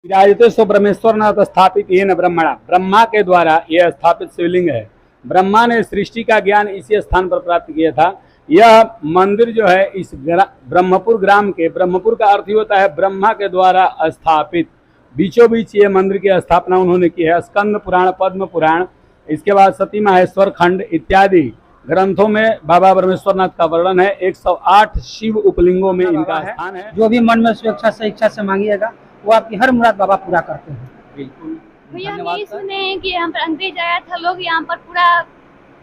विराजते सो ब्रह्मेश्वरनाथ स्थापित येन ब्रह्मणा, ब्रह्मा के द्वारा यह स्थापित शिवलिंग है। ब्रह्मा ने सृष्टि का ज्ञान इसी स्थान पर प्राप्त किया था। यह मंदिर जो है इस ब्रह्मपुर ग्राम के, ब्रह्मपुर का अर्थ ही होता है ब्रह्मा के द्वारा स्थापित। बीचों बीच ये मंदिर की स्थापना उन्होंने की है। स्कंद पुराण, पद्म पुराण, इसके बाद सती माहेश्वर खंड इत्यादि ग्रंथों में बाबा ब्रह्मेश्वरनाथ का वर्णन है। 108 शिव उपलिंगों में इनका स्थान है। जो भी मन में स्वेच्छा से इच्छा से मांगिएगा वो आपकी हर मुराद बाबा पूरा करते हैं। बिल्कुल। भैया हम ये सुने हैं कि यहाँ पर अंग्रेज आया था, लोग यहाँ पर पूरा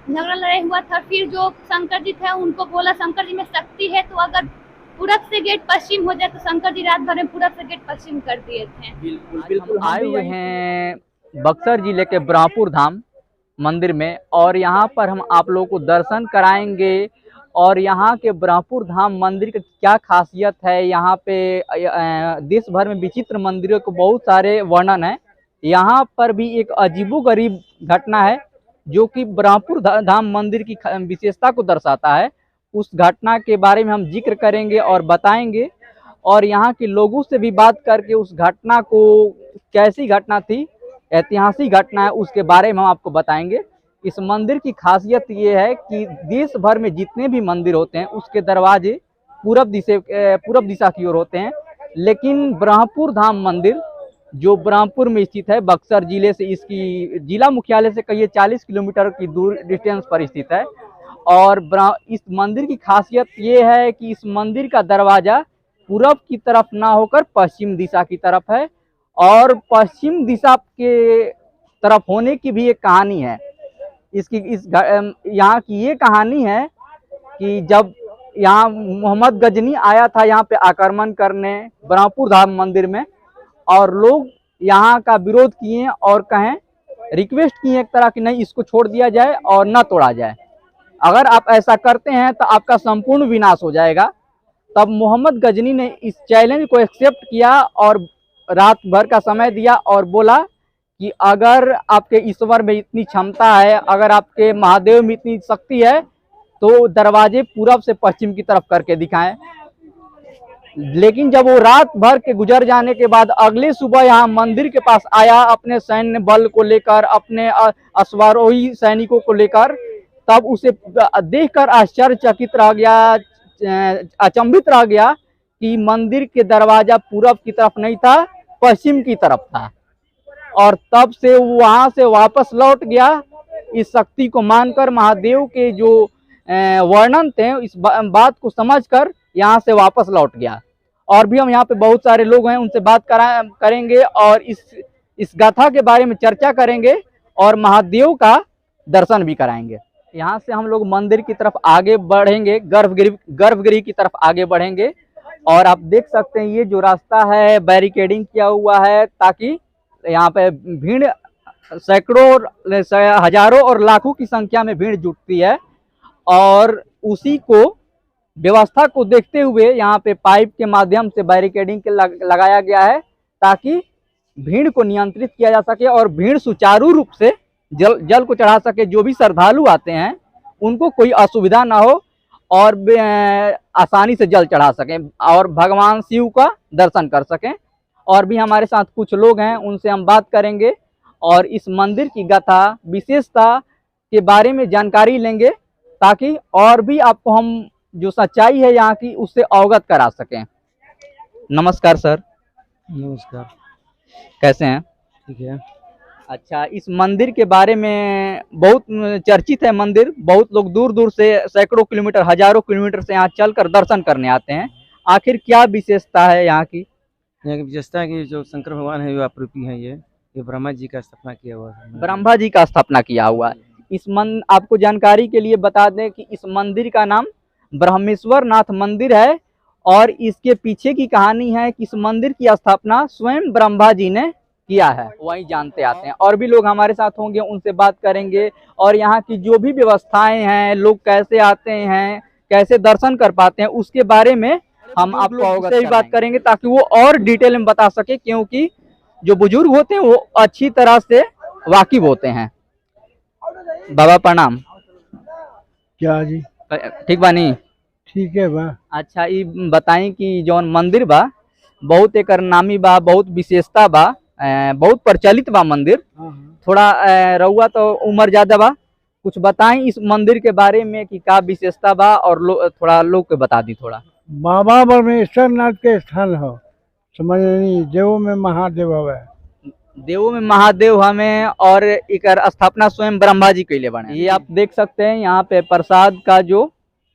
झगड़ा लड़ाई हुआ था। फिर जो शंकर जी थे उनको बोला शंकर जी में शक्ति है, तो अगर पूरब से गेट पश्चिम हो जाए तो शंकर जी रात भर में पूरब से गेट पश्चिम कर दिए थे। बिल्कुल बिल्कुल। आए हुए हैं बक्सर जिले के ब्रह्मपुर धाम मंदिर में, और यहाँ पर हम आप लोगों को दर्शन कराएंगे। और यहाँ के ब्रह्मपुर धाम मंदिर की क्या खासियत है, यहाँ पे देश भर में विचित्र मंदिरों को बहुत सारे वर्णन है। यहाँ पर भी एक अजीबोगरीब घटना है जो कि ब्रह्मपुर धाम मंदिर की विशेषता को दर्शाता है। उस घटना के बारे में हम जिक्र करेंगे और बताएंगे, और यहाँ के लोगों से भी बात करके उस घटना को, कैसी घटना थी, ऐतिहासिक घटना है, उसके बारे में हम आपको बताएंगे। इस मंदिर की खासियत ये है कि देश भर में जितने भी मंदिर होते हैं उसके दरवाजे पूरब दिशा की ओर होते हैं, लेकिन ब्रह्मपुर धाम मंदिर जो ब्रह्मपुर में स्थित है, बक्सर जिले से, इसकी जिला मुख्यालय से कहिए 40 किलोमीटर की दूर डिस्टेंस पर स्थित है। और इस मंदिर की खासियत ये है कि इस मंदिर का दरवाजा पूरब की तरफ ना होकर पश्चिम दिशा की तरफ है, और पश्चिम दिशा के तरफ होने की भी एक कहानी है। यहाँ की ये कहानी है कि जब यहाँ मोहम्मद गजनी आया था यहाँ पे आक्रमण करने ब्रह्मपुर धाम मंदिर में, और लोग यहाँ का विरोध किए और कहें, रिक्वेस्ट किए एक तरह की, नहीं इसको छोड़ दिया जाए और न तोड़ा जाए, अगर आप ऐसा करते हैं तो आपका संपूर्ण विनाश हो जाएगा। तब मोहम्मद गजनी ने इस चैलेंज को एक्सेप्ट किया और रात भर का समय दिया और बोला कि अगर आपके ईश्वर में इतनी क्षमता है, अगर आपके महादेव में इतनी शक्ति है, तो दरवाजे पूरब से पश्चिम की तरफ करके दिखाएं। लेकिन जब वो रात भर के गुजर जाने के बाद अगले सुबह यहाँ मंदिर के पास आया अपने सैन्य बल को लेकर, अपने अश्वारोही सैनिकों को लेकर, तब उसे देखकर आश्चर्यचकित रह गया, अचंभित रह गया कि मंदिर के दरवाजा पूरब की तरफ नहीं था, पश्चिम की तरफ था। और तब से वहां से वापस लौट गया। इस शक्ति को मानकर, महादेव के जो वर्णन थे, इस बात को समझकर यहाँ से वापस लौट गया। और भी हम यहाँ पे बहुत सारे लोग हैं, उनसे बात करेंगे और इस गाथा के बारे में चर्चा करेंगे और महादेव का दर्शन भी कराएंगे। यहाँ से हम लोग मंदिर की तरफ आगे बढ़ेंगे, गर्भगृह की तरफ आगे बढ़ेंगे। और आप देख सकते हैं ये जो रास्ता है बैरिकेडिंग किया हुआ है, ताकि यहाँ पे भीड़ सैकड़ों, हजारों और लाखों की संख्या में भीड़ जुटती है। और उसी को व्यवस्था को देखते हुए यहाँ पे पाइप के माध्यम से बैरिकेडिंग के लगाया गया है, ताकि भीड़ को नियंत्रित किया जा सके और भीड़ सुचारू रूप से जल को चढ़ा सके। जो भी श्रद्धालु आते हैं उनको कोई असुविधा ना हो और आसानी से जल चढ़ा सकें और भगवान शिव का दर्शन कर सकें। और भी हमारे साथ कुछ लोग हैं, उनसे हम बात करेंगे और इस मंदिर की गाथा, विशेषता के बारे में जानकारी लेंगे, ताकि और भी आपको हम जो सच्चाई है यहाँ की उससे अवगत करा सकें। नमस्कार सर। नमस्कार। कैसे हैं? ठीक है। अच्छा, इस मंदिर के बारे में बहुत चर्चित है मंदिर, बहुत लोग दूर दूर से, सैकड़ों किलोमीटर, हजारों किलोमीटर से यहाँ चलकर दर्शन करने आते हैं। आखिर क्या विशेषता है यहाँ की? यहाँ की विशेषता है कि जो शंकर भगवान है, जो आपरूपी हैं, ये ब्रह्मा जी का स्थापना किया हुआ है। ब्रह्मा जी का स्थापना किया हुआ है। आपको जानकारी के लिए बता दें कि इस मंदिर का नाम ब्रह्मेश्वर नाथ मंदिर है, और इसके पीछे की कहानी है कि इस मंदिर की स्थापना स्वयं ब्रह्मा जी ने किया है, वही जानते आते हैं। और भी लोग हमारे साथ होंगे, उनसे बात करेंगे और यहाँ की जो भी व्यवस्थाएं हैं, लोग कैसे आते हैं, कैसे दर्शन कर पाते हैं, उसके बारे में हम आपको अवगत से भी बात करेंगे, ताकि वो और डिटेल में बता सके, क्योंकि जो बुजुर्ग होते हैं वो अच्छी तरह से वाकिफ होते हैं। बाबा प्रणाम। क्या जी? ठीक बानी? ठीक है बा। अच्छा, ये बताई कि जौन मंदिर बा बहुत एकर नामी बा, बहुत विशेषता बा, बहुत प्रचलित बा मंदिर। थोड़ा रउआ तो उम्र ज्यादा बा, कुछ बताएं इस मंदिर के बारे में कि का विशेषता बा, और थोड़ा लोग के बता दी थोड़ा। बाबा ब्रह्मेश्वर नाथ के स्थान हो, समझ नहीं, देवों में महादेव हवे। देवों में महादेव हमें, और एकर स्थापना स्वयं ब्रह्मा जी कैले बने। ये आप देख सकते हैं यहाँ पे प्रसाद का जो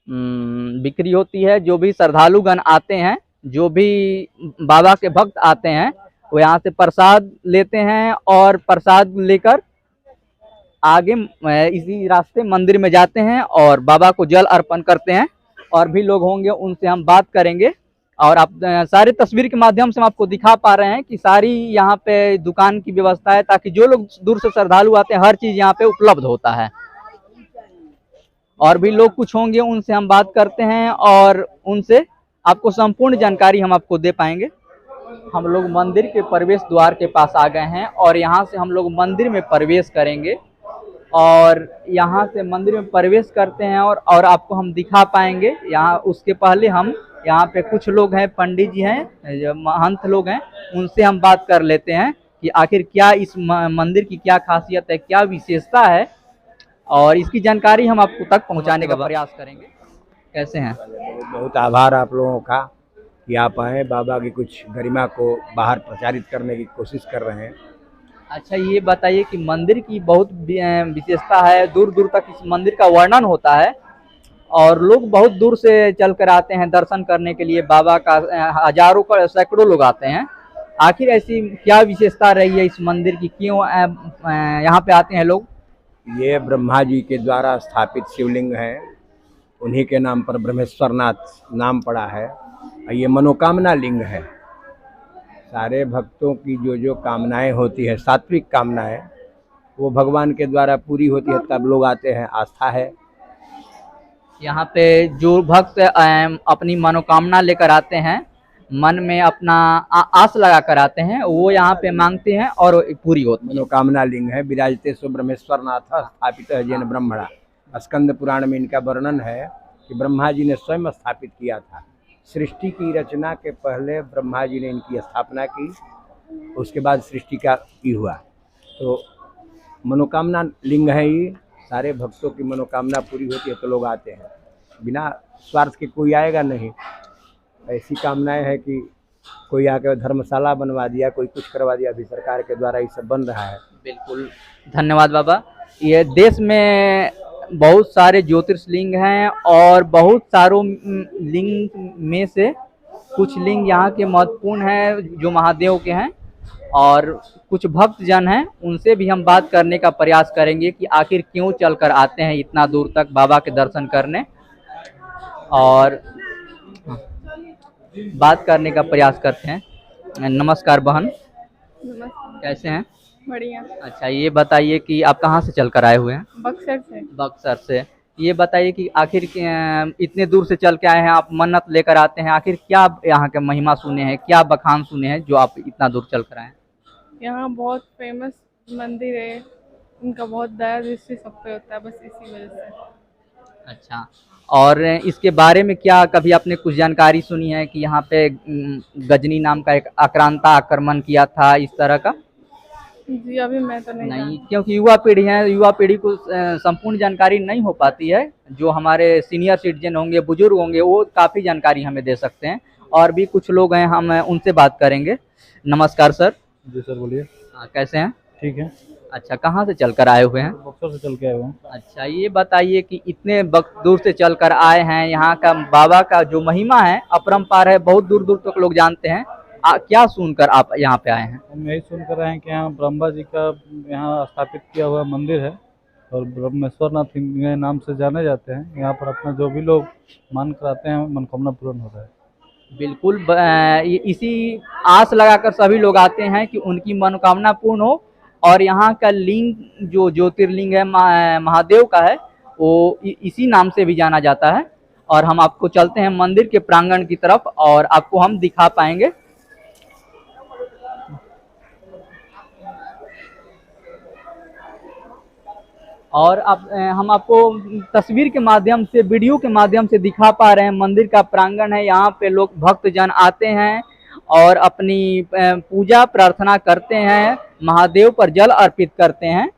बिक्री होती है। जो भी श्रद्धालुगण आते हैं, जो भी बाबा के भक्त आते हैं, वो यहाँ से प्रसाद लेते हैं और प्रसाद लेकर आगे इसी रास्ते मंदिर में जाते हैं और बाबा को जल अर्पण करते हैं। और भी लोग होंगे, उनसे हम बात करेंगे। और आप सारे तस्वीर के माध्यम से हम आपको दिखा पा रहे हैं कि सारी यहाँ पे दुकान की व्यवस्था है, ताकि जो लोग दूर से श्रद्धालु आते हैं हर चीज यहाँ पे उपलब्ध होता है। और भी लोग कुछ होंगे, उनसे हम बात करते हैं और उनसे आपको संपूर्ण जानकारी हम आपको दे पाएंगे। हम लोग मंदिर के प्रवेश द्वार के पास आ गए हैं और यहाँ से हम लोग मंदिर में प्रवेश करेंगे। और यहाँ से मंदिर में प्रवेश करते हैं और आपको हम दिखा पाएंगे। यहाँ उसके पहले हम यहाँ पे कुछ लोग हैं, पंडित जी हैं, जो महंत लोग हैं, उनसे हम बात कर लेते हैं कि आखिर क्या इस मंदिर की क्या खासियत है, क्या विशेषता है, और इसकी जानकारी हम आपको तक पहुँचाने का प्रयास करेंगे। कैसे हैं? बहुत आभार आप लोगों का कि आप आए, बाबा की कुछ गरिमा को बाहर प्रचारित करने की कोशिश कर रहे हैं। अच्छा, ये बताइए कि मंदिर की बहुत विशेषता है, दूर दूर तक इस मंदिर का वर्णन होता है और लोग बहुत दूर से चल कर आते हैं दर्शन करने के लिए। बाबा का हजारों का सैकड़ों लोग आते हैं। आखिर ऐसी क्या विशेषता रही है इस मंदिर की, क्यों यहाँ पे आते हैं लोग? ये ब्रह्मा जी के द्वारा स्थापित शिवलिंग है, उन्हीं के नाम पर ब्रह्मेश्वर नाथ नाम पड़ा है। ये मनोकामना लिंग है। सारे भक्तों की जो कामनाएं होती है, सात्विक कामनाएं, वो भगवान के द्वारा पूरी होती है, तब लोग आते हैं। आस्था है यहाँ पे जो भक्त अपनी मनोकामना लेकर आते हैं, मन में अपना आस लगा कर आते हैं, वो यहाँ पे मांगते हैं और पूरी होती है। मनोकामना लिंग है। विराजते सो ब्रह्मेश्वर नाथ स्थापित है जैन ब्रह्मणा। स्कंद पुराण में इनका वर्णन है कि ब्रह्मा जी ने स्वयं स्थापित किया था। सृष्टि की रचना के पहले ब्रह्मा जी ने इनकी स्थापना की, उसके बाद सृष्टि का ही हुआ। तो मनोकामना लिंग है ये। सारे भक्तों की मनोकामना पूरी होती है तो लोग आते हैं। बिना स्वार्थ के कोई आएगा नहीं। ऐसी कामनाएं है कि कोई आकर धर्मशाला बनवा दिया, कोई कुछ करवा दिया। अभी सरकार के द्वारा ये सब बन रहा है। बिल्कुल, धन्यवाद बाबा। ये देश में बहुत सारे ज्योतिर्लिंग हैं और बहुत सारों लिंग में से कुछ लिंग यहाँ के महत्वपूर्ण हैं जो महादेव के हैं, और कुछ भक्त जन हैं, उनसे भी हम बात करने का प्रयास करेंगे कि आखिर क्यों चलकर आते हैं इतना दूर तक बाबा के दर्शन करने, और बात करने का प्रयास करते हैं। नमस्कार बहन, कैसे हैं? बढ़िया। अच्छा, ये बताइए कि आप कहाँ से चलकर आए हुए हैं? बक्सर से। बक्सर से। ये बताइए कि आखिर इतने दूर से चल के आए हैं, आप मन्नत लेकर आते हैं, आखिर क्या यहाँ के महिमा सुने हैं, क्या बखान सुने हैं जो आप इतना दूर चल कर आए हैं? यहाँ बहुत फेमस मंदिर है, इनका बहुत दया दृष्टि सब पे होता है, बस इसी वजह से। अच्छा, और इसके बारे में क्या कभी आपने कुछ जानकारी सुनी है कि यहाँ पे गजनी नाम का एक आक्रांता आक्रमण किया था, इस तरह का? जी अभी मैं तो नहीं, क्योंकि युवा पीढ़ी है, युवा पीढ़ी को संपूर्ण जानकारी नहीं हो पाती है। जो हमारे सीनियर सिटीजन होंगे, बुजुर्ग होंगे, वो काफ़ी जानकारी हमें दे सकते हैं। और भी कुछ लोग हैं, हम उनसे बात करेंगे। नमस्कार सर। जी सर, बोलिए। कैसे हैं? ठीक है। अच्छा, कहाँ से चलकर आए हुए हैं? बक्सर से चल के आए हुए हैं। अच्छा, ये बताइए कि इतने दूर से चलकर आए हैं, यहाँ का बाबा का जो महिमा है अपरंपार है, बहुत दूर दूर तक लोग जानते हैं। क्या सुनकर आप यहाँ पे आए हैं? हम यही सुनकर आए हैं कि यहाँ ब्रह्मा जी का यहाँ स्थापित किया हुआ मंदिर है और ब्रह्मेश्वर नाथ के नाम से जाने जाते हैं। यहाँ पर अपना जो भी लोग मान कराते हैं, मनोकामना पूर्ण होता है। बिल्कुल, इसी आस लगाकर सभी लोग आते हैं कि उनकी मनोकामना पूर्ण हो। और यहाँ का लिंग जो ज्योतिर्लिंग है महादेव का है, वो इसी नाम से भी जाना जाता है। और हम आपको चलते हैं मंदिर के प्रांगण की तरफ और आपको हम दिखा पाएंगे। और अब हम आपको तस्वीर के माध्यम से, वीडियो के माध्यम से दिखा पा रहे हैं। मंदिर का प्रांगण है, यहाँ पे लोग भक्तजन आते हैं और अपनी पूजा प्रार्थना करते हैं, महादेव पर जल अर्पित करते हैं।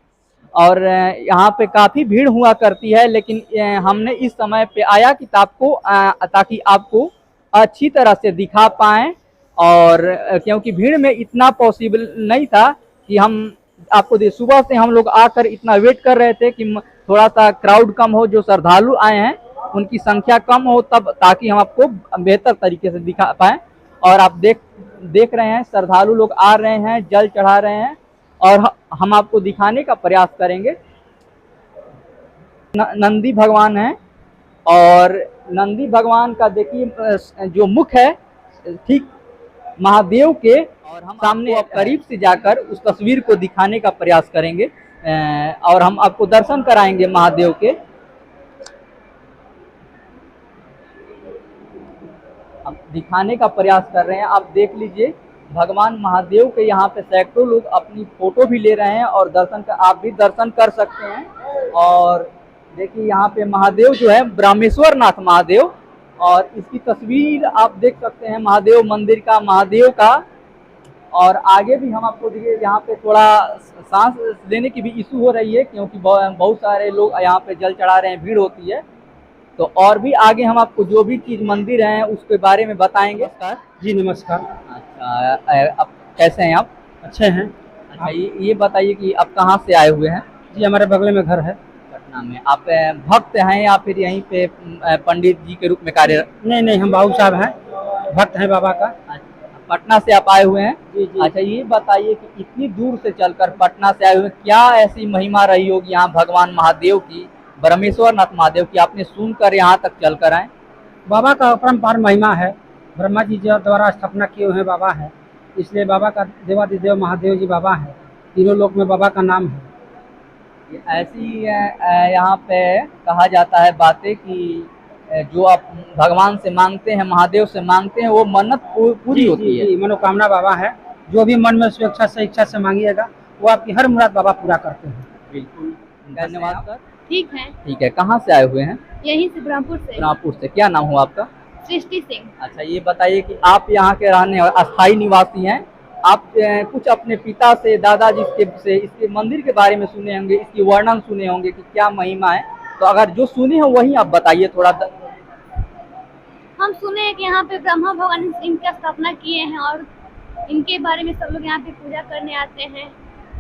और यहाँ पे काफ़ी भीड़ हुआ करती है, लेकिन हमने इस समय पे आया कि ताकि आपको अच्छी तरह से दिखा पाएँ, और क्योंकि भीड़ में इतना पॉसिबल नहीं था कि हम आपको सुबह से हम लोग आकर इतना वेट कर रहे थे कि थोड़ा सा क्राउड कम हो, जो श्रद्धालु आए हैं उनकी संख्या कम हो, तब ताकि हम आपको बेहतर तरीके से दिखा पाएँ। और आप देख रहे हैं श्रद्धालु लोग आ रहे हैं, जल चढ़ा रहे हैं, और हम आपको दिखाने का प्रयास करेंगे। नंदी भगवान हैं, और नंदी भगवान का देखिए जो मुख है ठीक महादेव के, और हम सामने करीब से जाकर उस तस्वीर को दिखाने का प्रयास करेंगे, और हम आपको दर्शन कराएंगे महादेव के। अब दिखाने का प्रयास कर रहे हैं, आप देख लीजिए भगवान महादेव के यहाँ पे सैकड़ों लोग अपनी फोटो भी ले रहे हैं, और आप भी दर्शन कर सकते हैं। और देखिए यहाँ पे महादेव जो है ब्रह्मेश्वर नाथ महादेव, और इसकी तस्वीर आप देख सकते हैं महादेव मंदिर का, महादेव का। और आगे भी हम आपको देखिए यहाँ पे थोड़ा सांस लेने की भी इशू हो रही है, क्योंकि बहुत सारे लोग यहाँ पे जल चढ़ा रहे हैं, भीड़ होती है। तो और भी आगे हम आपको जो भी चीज़ मंदिर हैं उसके बारे में बताएंगे। जी नमस्कार। अच्छा, अब कैसे हैं आप? अच्छे हैं। अच्छा, ये बताइए कि आप कहाँ से आए हुए हैं? जी हमारे बगल में घर है, पटना में। आप भक्त हैं या फिर यहीं पे पंडित जी के रूप में कार्यरत? नहीं, हम बाबू साहब हैं, भक्त हैं बाबा का। पटना से आप आए हुए हैं? जी। अच्छा, ये बताइए कि इतनी दूर से चलकर पटना से आए हुए, क्या ऐसी महिमा रही होगी यहाँ भगवान महादेव की, ब्रह्मेश्वर नाथ महादेव की, आपने सुनकर यहाँ तक चलकर आए? बाबा का अपरंपार महिमा है, ब्रह्मा जी द्वारा स्थापना किए हुए बाबा है, इसलिए बाबा का देवादिदेव महादेव जी बाबा है, तीनों लोक में बाबा का नाम है। ऐसी यहाँ पे कहा जाता है बातें कि जो आप भगवान से मांगते हैं, महादेव से मांगते हैं, वो मन्नत पूरी होती है। मनोकामना बाबा है, जो भी मन में स्वेच्छा से इच्छा से मांगिएगा वो आपकी हर मुराद बाबा पूरा करते हैं। बिल्कुल, धन्यवाद सर। ठीक है, कहाँ से आए हुए हैं? यहीं से ब्रह्मपुर से। ब्रह्मपुर से। क्या नाम हुआ आपका? सृष्टि सिंह। अच्छा, ये बताइए कि आप यहाँ के रहने अस्थायी निवासी हैं, आप कुछ अपने पिता से, दादाजी से इसके मंदिर के बारे में सुने होंगे, इसकी वर्णन सुने होंगे कि क्या महिमा है, तो अगर जो सुने हो वही आप बताइए थोड़ा। हम सुने हैं कि यहाँ पे ब्रह्मा भगवान इनकी स्थापना किए हैं, और इनके बारे में सब लोग यहाँ पे पूजा करने आते हैं।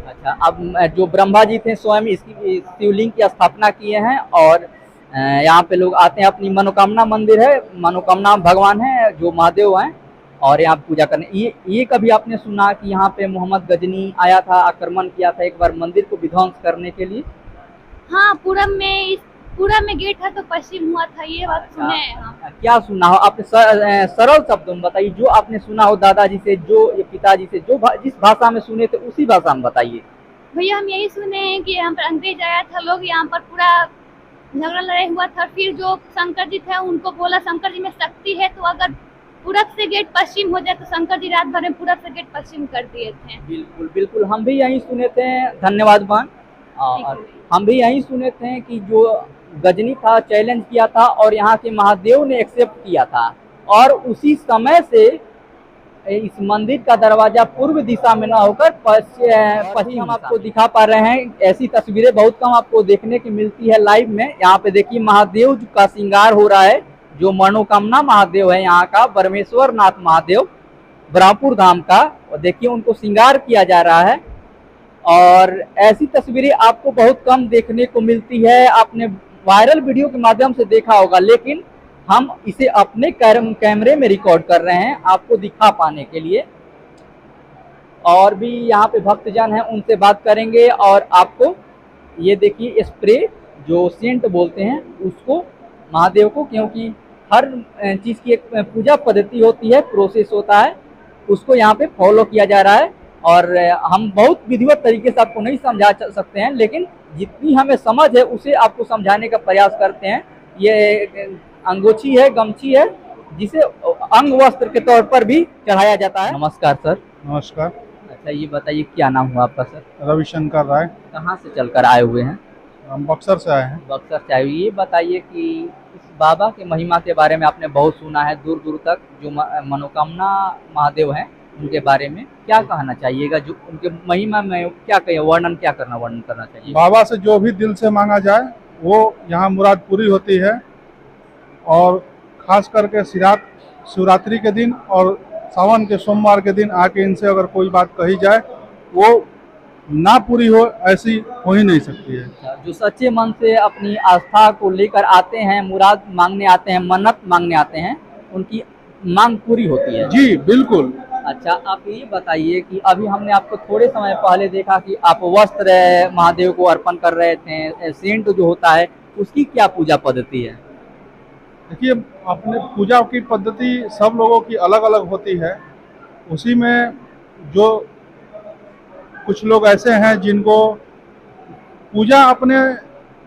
अच्छा, अब जो ब्रह्मा जी थे स्वयं इसकी शिवलिंग की स्थापना किए हैं, और यहाँ पे लोग आते हैं, अपनी मनोकामना मंदिर है, मनोकामना भगवान है जो महादेव हैं, और यहाँ पूजा करने। ये कभी आपने सुना कि यहाँ पे मोहम्मद गजनी आया था, आक्रमण किया था एक बार मंदिर को विध्वंस करने के लिए? हाँ, पूरब में गेट है तो पश्चिम हुआ था, ये बात सुने हैं हम। क्या सुना हो आपने? सरल शब्दों में बताइए, जो आपने सुना हो दादाजी से, जो पिताजी से, जो जिस भाषा में सुने थे उसी भाषा में बताइए। भैया, हम यही सुने हैं कि यहाँ पर अंग्रेज आया था, लोग यहाँ पर पूरा झगड़ा लड़ाई हुआ था, फिर जो शंकर जी थे उनको बोला शंकर जी में शक्ति है, तो अगर पूरब से गेट पश्चिम हो जाए तो शंकर जी रात भर में पूरब से गेट पश्चिम कर दिए थे। बिल्कुल, हम भी यही सुने थे। धन्यवाद बहन। और हम भी यही सुने थे कि जो गजनी था चैलेंज किया था, और यहाँ के महादेव ने एक्सेप्ट किया था, और उसी समय से इस मंदिर का दरवाजा पूर्व दिशा में न होकर पश्चिम हम आपको दिखा पा रहे हैं। ऐसी तस्वीरें बहुत कम आपको देखने की मिलती है लाइव में। यहाँ पे देखिए महादेव का श्रृंगार हो रहा है, जो मनोकामना महादेव है यहाँ का, ब्रह्मेश्वर नाथ महादेव ब्रह्मपुर धाम का, और देखिए उनको श्रृंगार किया जा रहा है। और ऐसी तस्वीरें आपको बहुत कम देखने को मिलती है, आपने वायरल वीडियो के माध्यम से देखा होगा, लेकिन हम इसे अपने कैमरे में रिकॉर्ड कर रहे हैं आपको दिखा पाने के लिए। और भी यहाँ पे भक्तजन हैं, उनसे बात करेंगे, और आपको ये देखिए स्प्रे जो सेंट बोलते हैं उसको महादेव को, क्योंकि हर चीज़ की एक पूजा पद्धति होती है, प्रोसेस होता है, उसको यहाँ पे फॉलो किया जा रहा है। और हम बहुत विधिवत तरीके से आपको नहीं समझा सकते हैं, लेकिन जितनी हमें समझ है उसे आपको समझाने का प्रयास करते हैं। ये अंगोछी है, गमछी है, जिसे अंग वस्त्र के तौर पर भी चढ़ाया जाता है। नमस्कार सर। नमस्कार। अच्छा, ये बताइए क्या नाम हुआ आपका सर? रविशंकर राय। कहाँ से चलकर आए हुए हैं? हम बक्सर से आए हैं। बक्सर से आए। ये बताइए कि इस बाबा के महिमा के बारे में आपने बहुत सुना है, दूर दूर तक जो मनोकामना महादेव हैं उनके बारे में क्या कहना चाहिएगा, जो उनके महिमा में क्या कहिए, वर्णन करना चाहिए? बाबा से जो भी दिल से मांगा जाए वो यहाँ मुराद पूरी होती है। और खास करके शिवरात्रि के दिन और सावन के सोमवार के दिन आके इनसे अगर कोई बात कही जाए वो ना पूरी हो, ऐसी हो ही नहीं सकती है। जो सच्चे मन से अपनी आस्था को लेकर आते हैं, मुराद मांगने आते हैं, मन्नत मांगने आते हैं, उनकी मांग पूरी होती है। जी बिल्कुल। अच्छा, आप ये बताइए कि अभी हमने आपको थोड़े समय पहले देखा कि आप वस्त्र महादेव को अर्पण कर रहे थे, सेंट जो होता है उसकी क्या पूजा पद्धति है? देखिए, अपने पूजा की पद्धति सब लोगों की अलग अलग होती है। उसी में जो कुछ लोग ऐसे हैं जिनको पूजा अपने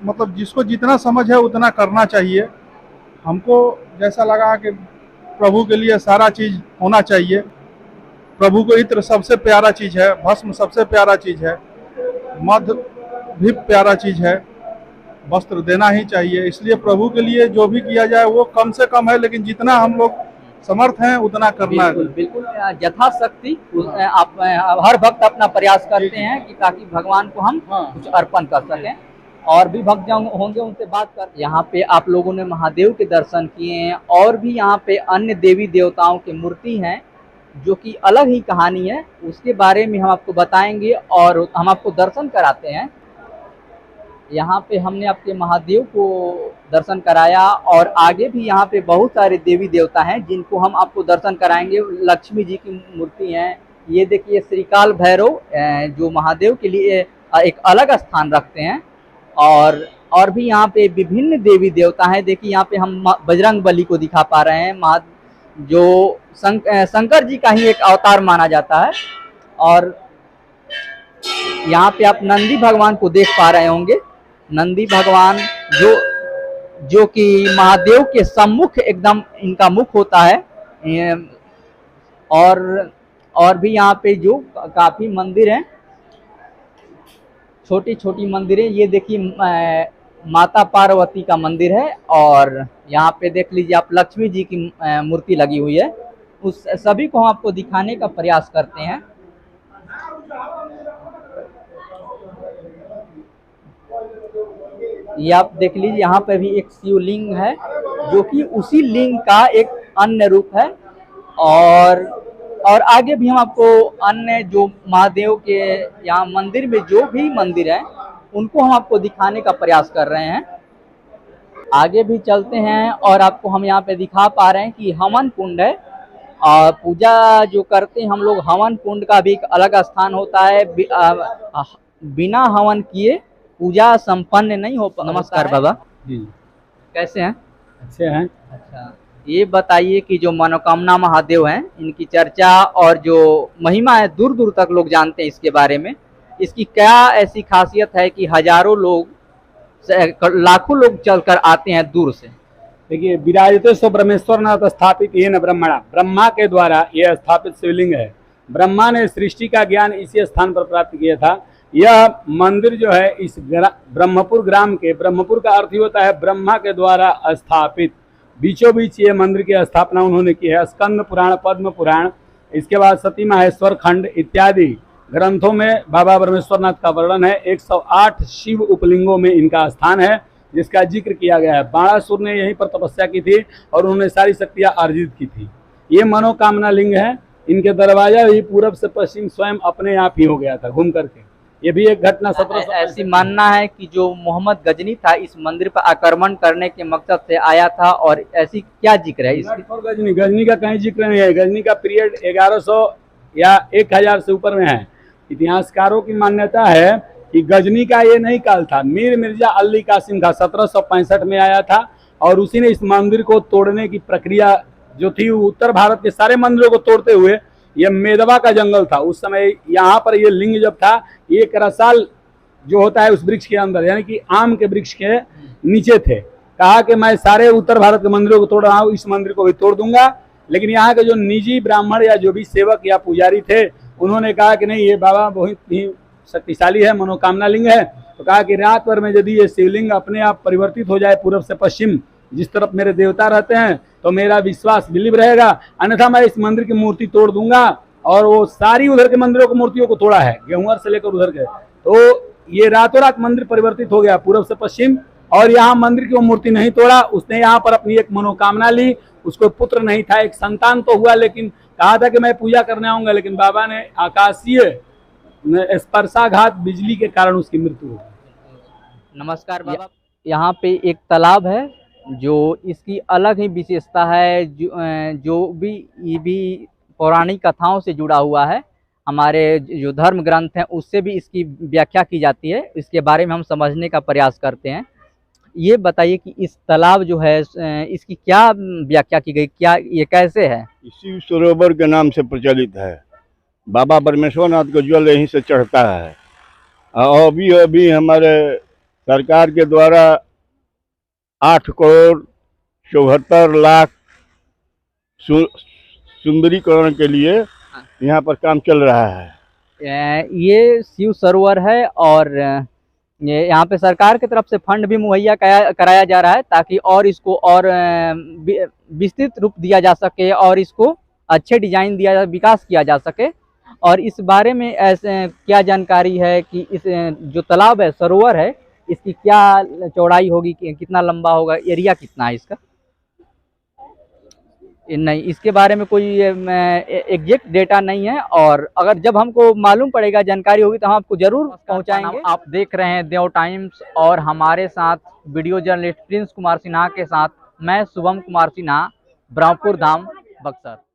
मतलब जिसको जितना समझ है उतना करना चाहिए। हमको जैसा लगा कि प्रभु के लिए सारा चीज़ होना चाहिए। प्रभु को इत्र सबसे प्यारा चीज़ है, भस्म सबसे प्यारा चीज़ है, मध भी प्यारा चीज़ है, वस्त्र देना ही चाहिए। इसलिए प्रभु के लिए जो भी किया जाए वो कम से कम है, लेकिन जितना हम लोग समर्थ हैं उतना करना है। बिल्कुल यथाशक्ति आप हर भक्त अपना प्रयास करते हैं कि ताकि भगवान को हम कुछ अर्पण कर सकें। और भी भक्त होंगे उनसे बात कर। यहाँ पे आप लोगों ने महादेव के दर्शन किए हैं, और भी यहाँ पे अन्य देवी देवताओं की मूर्ति हैं जो कि अलग ही कहानी है, उसके बारे में हम आपको बताएंगे और हम आपको दर्शन कराते हैं। यहाँ पे हमने आपके महादेव को दर्शन कराया और आगे भी यहाँ पे बहुत सारे देवी देवता हैं जिनको हम आपको दर्शन कराएंगे। लक्ष्मी जी की मूर्ति हैं, ये देखिए श्रीकाल भैरव जो महादेव के लिए एक अलग स्थान रखते हैं। और भी यहाँ पे विभिन्न देवी देवता हैं। देखिए यहाँ पे हम बजरंग बली को दिखा पा रहे हैं, जो शंकर जी का ही एक अवतार माना जाता है। और यहाँ पे आप नंदी भगवान को देख पा रहे होंगे। नंदी भगवान जो कि महादेव के सम्मुख एकदम इनका मुख होता है। और भी यहाँ पे जो काफ़ी मंदिर हैं, छोटी छोटी मंदिरें। ये देखिए माता पार्वती का मंदिर है, और यहाँ पे देख लीजिए आप लक्ष्मी जी की मूर्ति लगी हुई है। उस सभी को हम आपको दिखाने का प्रयास करते हैं। ये आप देख लीजिए, यहाँ पे भी एक शिवलिंग है जो कि उसी लिंग का एक अन्य रूप है। और आगे भी हम आपको अन्य जो महादेव के यहाँ मंदिर में जो भी मंदिर है उनको हम आपको दिखाने का प्रयास कर रहे हैं। आगे भी चलते हैं और आपको हम यहाँ पे दिखा पा रहे हैं कि हवन कुंड है, और पूजा जो करते हैं हम लोग, हवन कुंड का भी एक अलग स्थान होता है। बिना हवन किए पूजा संपन्न नहीं हो। नमस्कार बाबा जी, कैसे हैं? अच्छे हैं। अच्छा, ये बताइए कि जो मनोकामना महादेव हैं इनकी चर्चा और जो महिमा है दूर दूर तक लोग जानते हैं इसके बारे में। इसकी क्या ऐसी खासियत है कि हजारों लोग, लाखों लोग चलकर आते हैं दूर से? देखिए, विराजतेश्वर ब्रह्मेश्वरनाथ स्थापित ये न ब्रह्मणा, ब्रह्मा के द्वारा यह स्थापित शिवलिंग है। ब्रह्मा ने सृष्टि का ज्ञान इसी स्थान पर प्राप्त किया था। यह मंदिर जो है इस ब्रह्मपुर ग्राम के, ब्रह्मपुर का अर्थ ही होता है ब्रह्मा के द्वारा स्थापित। बीचों बीच ये मंदिर की स्थापना उन्होंने की है। स्कंद पुराण, पद्म पुराण, इसके बाद सती माहेश्वर खंड इत्यादि ग्रंथों में बाबा ब्रह्मेश्वरनाथ का वर्णन है। 108 शिव उपलिंगों में इनका स्थान है जिसका जिक्र किया गया है। बाणासुर ने यहीं पर तपस्या की थी और उन्होंने सारी शक्तियां अर्जित की थी। ये मनोकामना लिंग है। इनके दरवाजा भी पूरब से पश्चिम स्वयं अपने आप ही हो गया था घूम करके। ये भी एक घटना 1700 ऐसी मानना है कि जो मोहम्मद गजनी था इस मंदिर पर आक्रमण करने के मकसद से आया था, और ऐसी क्या जिक्र है इसकी? गजनी का कहीं जिक्र नहीं है। गजनी का पीरियड 1100 या 1000 से ऊपर में है। इतिहासकारों की मान्यता है कि गजनी का ये नहीं काल था। मीर मिर्जा अली कासिम था, 1765 में आया था, और उसी ने इस मंदिर को तोड़ने की प्रक्रिया जो थी, उत्तर भारत के सारे मंदिरों को तोड़ते हुए, ये मेदवा का जंगल था उस समय, यहाँ पर ये लिंग जब था, एक रसाल जो होता है उस वृक्ष के अंदर, यानी कि आम के वृक्ष के नीचे थे। कहा कि मैं सारे उत्तर भारत के मंदिरों को तोड़ रहा हूँ, इस मंदिर को भी तोड़ दूंगा। लेकिन यहाँ के जो निजी ब्राह्मण या जो भी सेवक या पुजारी थे, उन्होंने कहा कि नहीं, ये बाबा बहुत ही शक्तिशाली है, मनोकामना लिंग है। तो कहा कि रात भर में यदि ये शिवलिंग अपने आप परिवर्तित हो जाए पूर्व से पश्चिम, जिस तरफ मेरे देवता रहते हैं, तो मेरा विश्वास बिलीव रहेगा, अन्यथा मैं इस मंदिर की मूर्ति तोड़ दूंगा। और वो सारी उधर के मंदिरों की मूर्तियों को तोड़ा है, गेहुआर से लेकर उधर के। तो ये रातों रात मंदिर परिवर्तित हो गया पूर्व से पश्चिम, और यहाँ मंदिर की वो मूर्ति नहीं तोड़ा। उसने यहाँ पर अपनी एक मनोकामना ली। उसको पुत्र नहीं था, एक संतान तो हुआ, लेकिन कहा था कि मैं पूजा करने आऊंगा, लेकिन बाबा ने आकाशीय स्पर्शाघात बिजली के कारण उसकी मृत्यु हो गई। नमस्कार बाबा। यहाँ पे एक तालाब है जो इसकी अलग ही विशेषता है, जो भी ये भी पौराणिक कथाओं से जुड़ा हुआ है। हमारे जो धर्म ग्रंथ हैं उससे भी इसकी व्याख्या की जाती है। इसके बारे में हम समझने का प्रयास करते हैं। ये बताइए कि इस तालाब जो है इसकी क्या व्याख्या की गई, क्या ये कैसे है? शिव सरोवर के नाम से प्रचलित है। बाबा ब्रह्मेश्वरनाथ को जल यहीं से चढ़ता है। अभी हमारे सरकार के द्वारा 8,74,00,000 सुंदरीकरण के लिए यहाँ पर काम चल रहा है। ये शिव सरोवर है और ये यहाँ पे सरकार की तरफ से फंड भी मुहैया कराया जा रहा है, ताकि और इसको और विस्तृत रूप दिया जा सके और इसको अच्छे डिजाइन दिया, विकास किया जा सके। और इस बारे में ऐसे क्या जानकारी है कि इस जो तालाब है, सरोवर है, इसकी क्या चौड़ाई होगी, कितना लंबा होगा, एरिया कितना है इसका? नहीं, इसके बारे में कोई एग्जैक्ट डेटा नहीं है। और अगर जब हमको मालूम पड़ेगा, जानकारी होगी, तो हम आपको जरूर पहुंचाएंगे। आप देख रहे हैं देव टाइम्स और हमारे साथ video journalist Prince Kumar Sinha के साथ मैं शुभम कुमार सिन्हा, ब्रह्मपुर धाम, बक्सर।